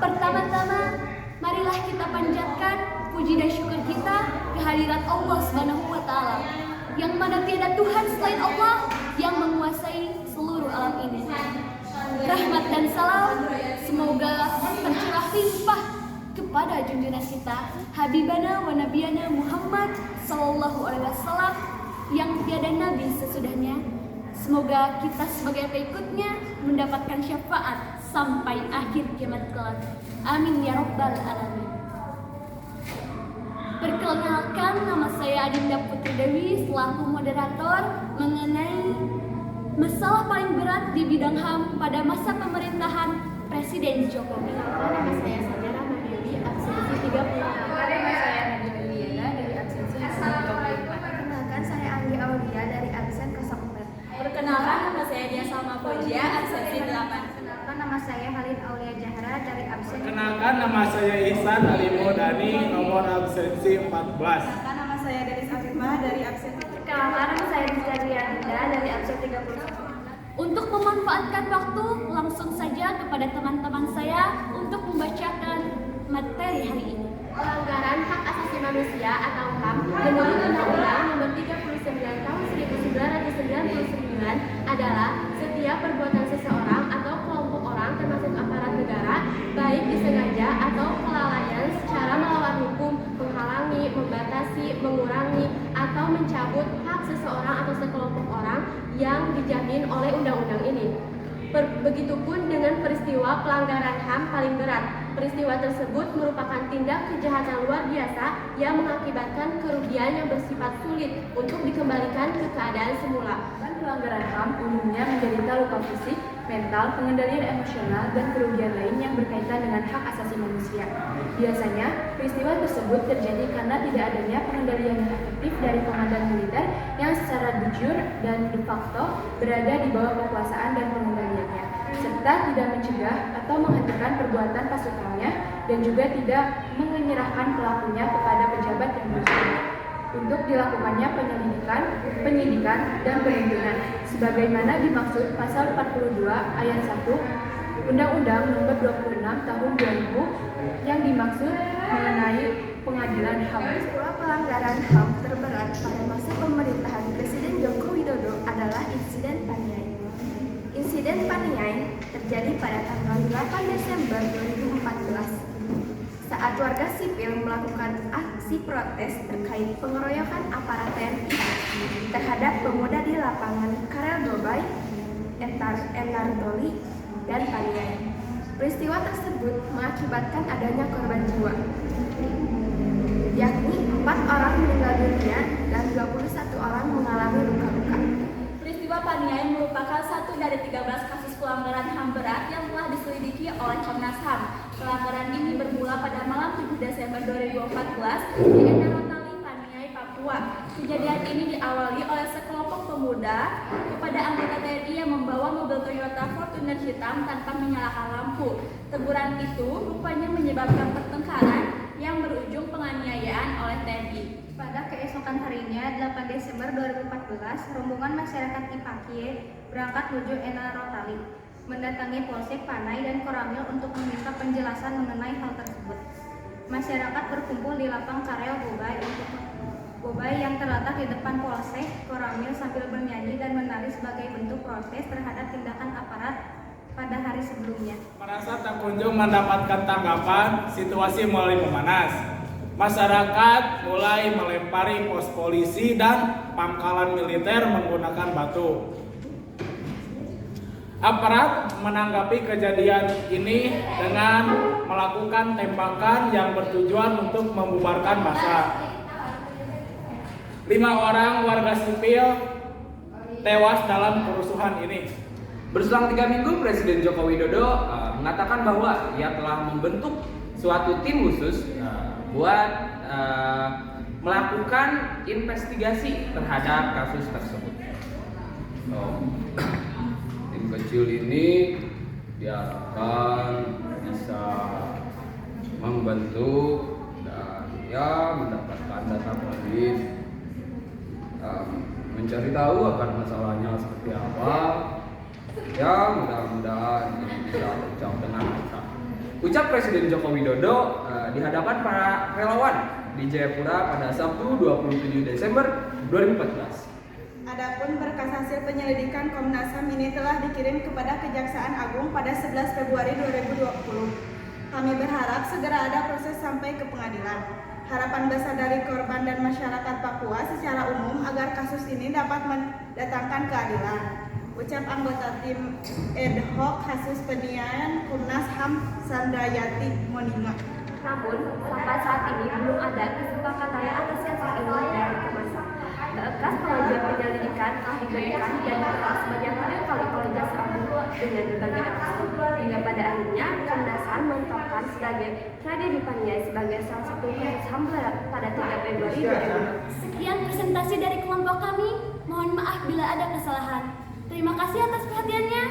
Pertama-tama, marilah kita panjatkan puji dan syukur kita kehadirat Allah Subhanahu wa Ta'ala, yang mana tiada Tuhan selain Allah yang menguasai seluruh alam ini. Rahmat dan salam semoga tercurah limpah kepada junjungan kita Habibana wa Nabiyana Muhammad Sallallahu Alaihi Wasallam yang tiada nabi sesudahnya. Semoga kita sebagai pengikutnya mendapatkan syafaat sampai akhir kiamat kelak. Amin ya rabbal alamin. Perkenalkan, nama saya Adinda Putri Dewi selaku moderator mengenai masalah paling berat di bidang HAM pada masa pemerintahan Presiden Jokowi. Nama saya Saudara Mandiri, absensi 30. Nama saya Nadia Juliana dari absensi 24. Perkenalkan, saya Anggi Aulia dari absen 04. Perkenalkan, nama saya Dia Salma Fojia, absensi 8. Perkenalkan, nama saya Halid Aulia Jahra dari absen. Perkenalkan, nama saya Ihsan Alimo Dani, nomor absensi 14. Perkenalkan, nama saya Deris Afifah dari absensi. Perkenalkan, nama saya Rizka Dianida dari absen 31. Untuk memanfaatkan waktu, langsung saja kepada teman-teman saya untuk membacakan materi hari ini. Pelanggaran hak asasi manusia atau HAM menurut Undang-Undang Nomor 39 Tahun 1999 adalah setiap perbuatan seseorang atau kelompok orang termasuk aparat negara, baik disengaja atau kelalaian secara melawan hukum, menghalangi, membatasi, mengurangi, atau mencabut hak seseorang atau sekelompok orang yang dijamin oleh undang-undang ini. Begitupun dengan peristiwa pelanggaran HAM paling berat. Peristiwa tersebut merupakan tindak kejahatan luar biasa yang mengakibatkan kerugian yang bersifat sulit untuk dikembalikan ke keadaan semula. Pelanggaran HAM umumnya menderita luka fisik, mental, pengendalian emosional, dan kerugian lain yang berkaitan dengan hak asasi manusia. Biasanya, peristiwa tersebut terjadi karena tidak adanya pengendalian yang efektif dari komandan militer yang secara de jure dan de facto berada di bawah kekuasaan dan pengendaliannya, serta tidak mencegah atau menghentikan perbuatan pasukannya dan juga tidak menyerahkan pelakunya kepada pejabat yang berwenang untuk dilakukannya penyelidikan, penyidikan, dan penuntutan sebagaimana dimaksud pasal 42 ayat 1 Undang-Undang Nomor 26 Tahun 2000 yang dimaksud mengenai pengadilan HAM. Peristiwa pelanggaran HAM terberat pada masa pemerintahan Presiden Joko Widodo adalah insiden Paniai. Insiden Paniai terjadi pada tanggal 8 Desember 2014 saat warga sipil melakukan aksi protes terkait pengeroyokan aparat TNI terhadap pemuda di lapangan Karel Gobay, Entar Doli, dan Paniai. Peristiwa tersebut mengakibatkan adanya korban jiwa, yakni 4 orang meninggal dunia dan 21 orang mengalami luka-luka. Peristiwa Paniai merupakan satu dari 13 kasus pelanggaran HAM berat yang telah diselidiki oleh Komnas HAM. Pelanggaran ini bermula pada malam 7 Desember 2014 di Endarotali, Paniai, Papua. Kejadian ini diawali oleh sekelompok pemuda kepada anggota TNI yang membawa mobil Toyota Fortuner hitam tanpa menyalakan lampu. Teguran itu rupanya menyebabkan pertengkaran yang berujung penganiayaan oleh TNI. Pada keesokan harinya, 8 Desember 2014, rombongan masyarakat Ipakie berangkat menuju Endarotali, mendatangi Polsek Panai dan Koramil untuk meminta penjelasan mengenai hal tersebut. Masyarakat berkumpul di lapang Karel Gobay yang terletak di depan Polsek Koramil sambil bernyanyi dan menari sebagai bentuk protes terhadap tindakan aparat pada hari sebelumnya. Merasa tak kunjung mendapatkan tanggapan, situasi mulai memanas. Masyarakat mulai melempari pos polisi dan pangkalan militer menggunakan batu. Aparat menanggapi kejadian ini dengan melakukan tembakan yang bertujuan untuk membubarkan massa. 5 orang warga sipil tewas dalam kerusuhan ini. Berselang 3 minggu, Presiden Joko Widodo mengatakan bahwa ia telah membentuk suatu tim khusus buat melakukan investigasi terhadap kasus tersebut. Tim kecil ini diharapkan bisa membentuk dan mendapatkan data polis, mencari tahu akan masalahnya seperti apa. Mudah-mudahan ini bisa terjawab dengan lancar. Ucap Presiden Joko Widodo di hadapan para relawan di Jayapura pada Sabtu 27 Desember 2014. Adapun berkas hasil penyelidikan Komnas HAM ini telah dikirim kepada Kejaksaan Agung pada 11 Februari 2020. Kami berharap segera ada proses sampai ke pengadilan. Harapan besar dari korban dan masyarakat Papua secara umum agar kasus ini dapat mendatangkan keadilan. Ucap anggota tim ad hoc kasus penilaian Komnas HAM Sandrayati Moninga. Namun, sampai saat ini belum ada kesepakatan atas kasus ini dari Komnas HAM. Berkas pengajuan penyelidikan telah diberikan dan dibahas sebanyak 3 kali oleh Jaksa Agung dengan berbagai alasan. Hingga pada akhirnya Komnas HAM menetapkan sebagai Freddy Paniai sebagai salah satu kasus HAM berat pada 3 Februari 2020. Sekian presentasi dari kelompok kami. Mohon maaf bila ada kesalahan. Terima kasih atas perhatiannya.